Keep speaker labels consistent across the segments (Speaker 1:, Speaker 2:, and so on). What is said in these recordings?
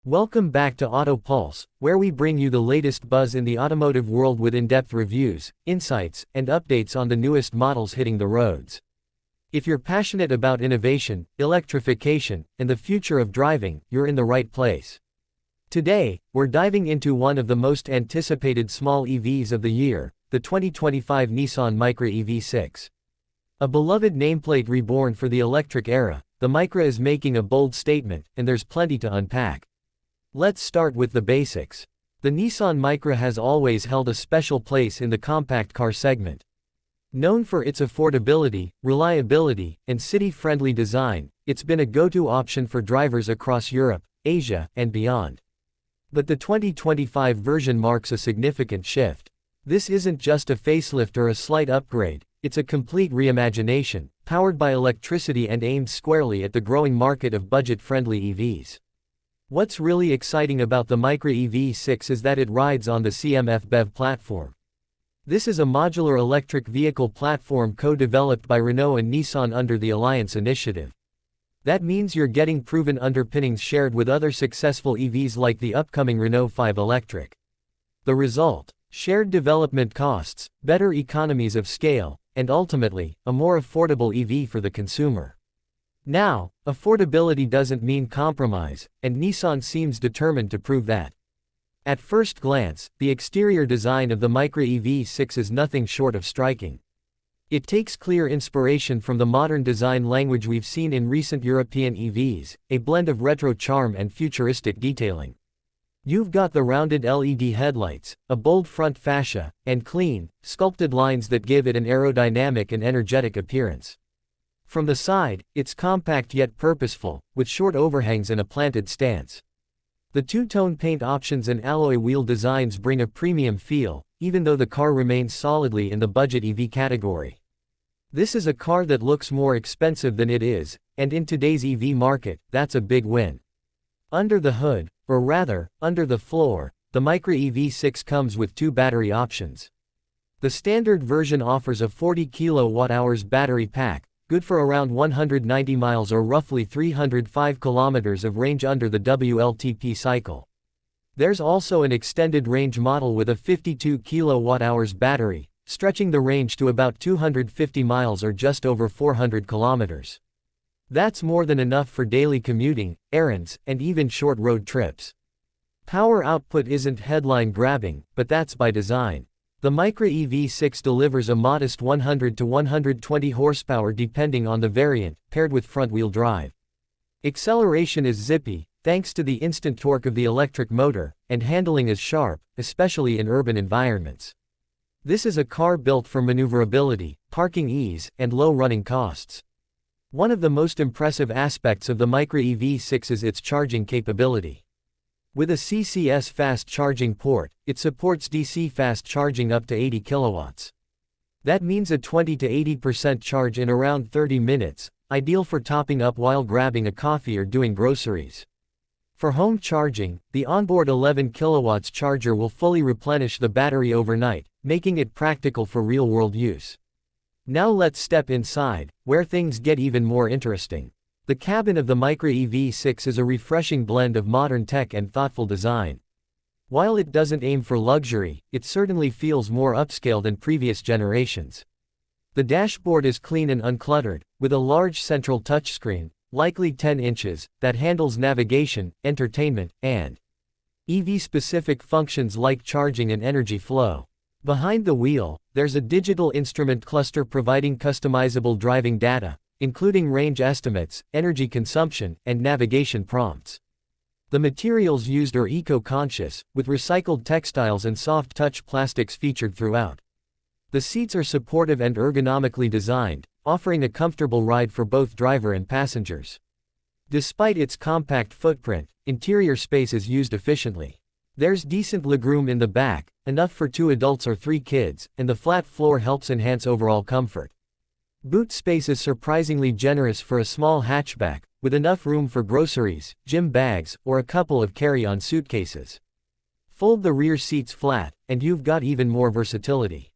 Speaker 1: Welcome back to Auto Pulse, where we bring you the latest buzz in the automotive world with in-depth reviews, insights, and updates on the newest models hitting the roads. If you're passionate about innovation, electrification, and the future of driving, you're in the right place. Today, we're diving into one of the most anticipated small EVs of the year, the 2025 Nissan Micra EV6. A beloved nameplate reborn for the electric era, the Micra is making a bold statement, and there's plenty to unpack. Let's start with the basics. The Nissan Micra has always held a special place in the compact car segment. Known for its affordability, reliability, and city-friendly design, it's been a go-to option for drivers across Europe, Asia, and beyond. But the 2025 version marks a significant shift. This isn't just a facelift or a slight upgrade, it's a complete reimagination, powered by electricity and aimed squarely at the growing market of budget-friendly EVs. What's really exciting about the Micra EV6 is that it rides on the CMF BEV platform. This is a modular electric vehicle platform co-developed by Renault and Nissan under the Alliance initiative. That means you're getting proven underpinnings shared with other successful EVs like the upcoming Renault 5 Electric. The result? Shared development costs, better economies of scale, and ultimately, a more affordable EV for the consumer. Now, affordability doesn't mean compromise, and Nissan seems determined to prove that. At first glance, the exterior design of the Micra EV6 is nothing short of striking. It takes clear inspiration from the modern design language we've seen in recent European EVs, a blend of retro charm and futuristic detailing. You've got the rounded LED headlights, a bold front fascia, and clean, sculpted lines that give it an aerodynamic and energetic appearance. From the side, it's compact yet purposeful, with short overhangs and a planted stance. The two-tone paint options and alloy wheel designs bring a premium feel, even though the car remains solidly in the budget EV category. This is a car that looks more expensive than it is, and in today's EV market, that's a big win. Under the hood, or rather, under the floor, the Micra EV6 comes with two battery options. The standard version offers a 40 kWh battery pack, good for around 190 miles or roughly 305 kilometers of range under the WLTP cycle. There's also an extended range model with a 52 kWh battery, stretching the range to about 250 miles or just over 400 kilometers. That's more than enough for daily commuting, errands, and even short road trips. Power output isn't headline-grabbing, but that's by design. The Micra EV6 delivers a modest 100 to 120 horsepower depending on the variant, paired with front-wheel drive. Acceleration is zippy, thanks to the instant torque of the electric motor, and handling is sharp, especially in urban environments. This is a car built for maneuverability, parking ease, and low running costs. One of the most impressive aspects of the Micra EV6 is its charging capability. With a CCS fast charging port, it supports DC fast charging up to 80 kilowatts. That means a 20 to 80% charge in around 30 minutes, ideal for topping up while grabbing a coffee or doing groceries. For home charging, the onboard 11 kilowatts charger will fully replenish the battery overnight, making it practical for real-world use. Now let's step inside, where things get even more interesting. The cabin of the Micra EV6 is a refreshing blend of modern tech and thoughtful design. While it doesn't aim for luxury, it certainly feels more upscale than previous generations. The dashboard is clean and uncluttered, with a large central touchscreen, likely 10 inches, that handles navigation, entertainment, and EV-specific functions like charging and energy flow. Behind the wheel, there's a digital instrument cluster providing customizable driving data, including range estimates, energy consumption, and navigation prompts. The materials used are eco-conscious, with recycled textiles and soft-touch plastics featured throughout. The seats are supportive and ergonomically designed, offering a comfortable ride for both driver and passengers. Despite its compact footprint, interior space is used efficiently. There's decent legroom in the back, enough for 2 adults or 3 kids, and the flat floor helps enhance overall comfort. Boot space is surprisingly generous for a small hatchback, with enough room for groceries, gym bags, or a couple of carry-on suitcases. Fold the rear seats flat, and you've got even more versatility.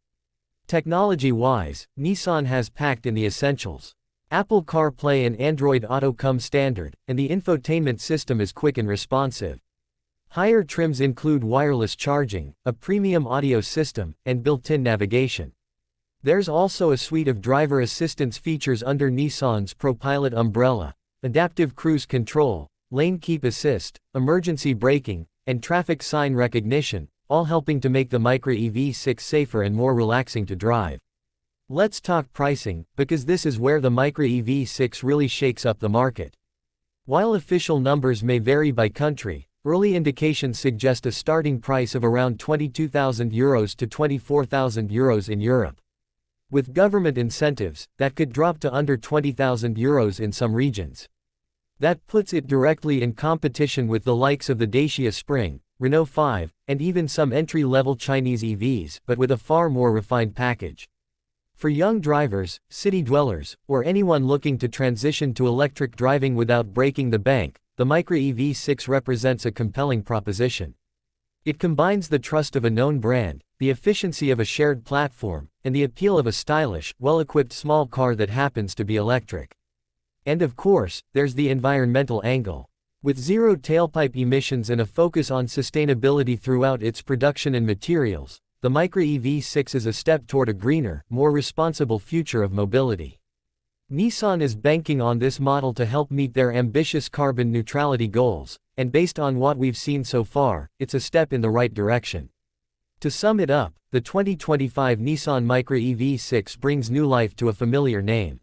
Speaker 1: Technology-wise, Nissan has packed in the essentials. Apple CarPlay and Android Auto come standard, and the infotainment system is quick and responsive. Higher trims include wireless charging, a premium audio system, and built-in navigation. There's also a suite of driver assistance features under Nissan's ProPilot umbrella: adaptive cruise control, lane keep assist, emergency braking, and traffic sign recognition, all helping to make the Micra EV6 safer and more relaxing to drive. Let's talk pricing, because this is where the Micra EV6 really shakes up the market. While official numbers may vary by country, early indications suggest a starting price of around €22,000 to €24,000 in Europe. With government incentives, that could drop to under €20,000 in some regions. That puts it directly in competition with the likes of the Dacia Spring, Renault 5, and even some entry-level Chinese EVs, but with a far more refined package. For young drivers, city dwellers, or anyone looking to transition to electric driving without breaking the bank, the Micra EV6 represents a compelling proposition. It combines the trust of a known brand, the efficiency of a shared platform, and the appeal of a stylish, well-equipped small car that happens to be electric. And of course, there's the environmental angle. With zero tailpipe emissions and a focus on sustainability throughout its production and materials, the Micra EV6 is a step toward a greener, more responsible future of mobility. Nissan is banking on this model to help meet their ambitious carbon neutrality goals, and based on what we've seen so far, it's a step in the right direction. To sum it up, the 2025 Nissan Micra EV6 brings new life to a familiar name.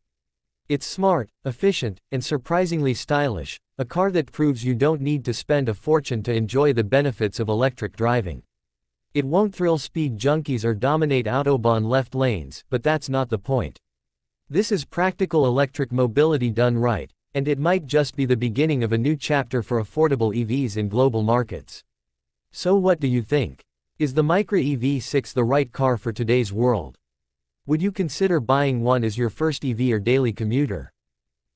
Speaker 1: It's smart, efficient, and surprisingly stylish, a car that proves you don't need to spend a fortune to enjoy the benefits of electric driving. It won't thrill speed junkies or dominate Autobahn left lanes, but that's not the point. This is practical electric mobility done right, and it might just be the beginning of a new chapter for affordable EVs in global markets. So what do you think? Is the Micra EV6 the right car for today's world? Would you consider buying one as your first EV or daily commuter?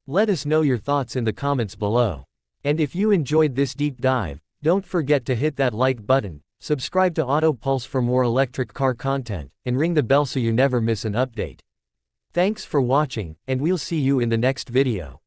Speaker 1: Let us know your thoughts in the comments below. And if you enjoyed this deep dive, don't forget to hit that like button, subscribe to Auto Pulse for more electric car content, and ring the bell so you never miss an update. Thanks for watching, and we'll see you in the next video.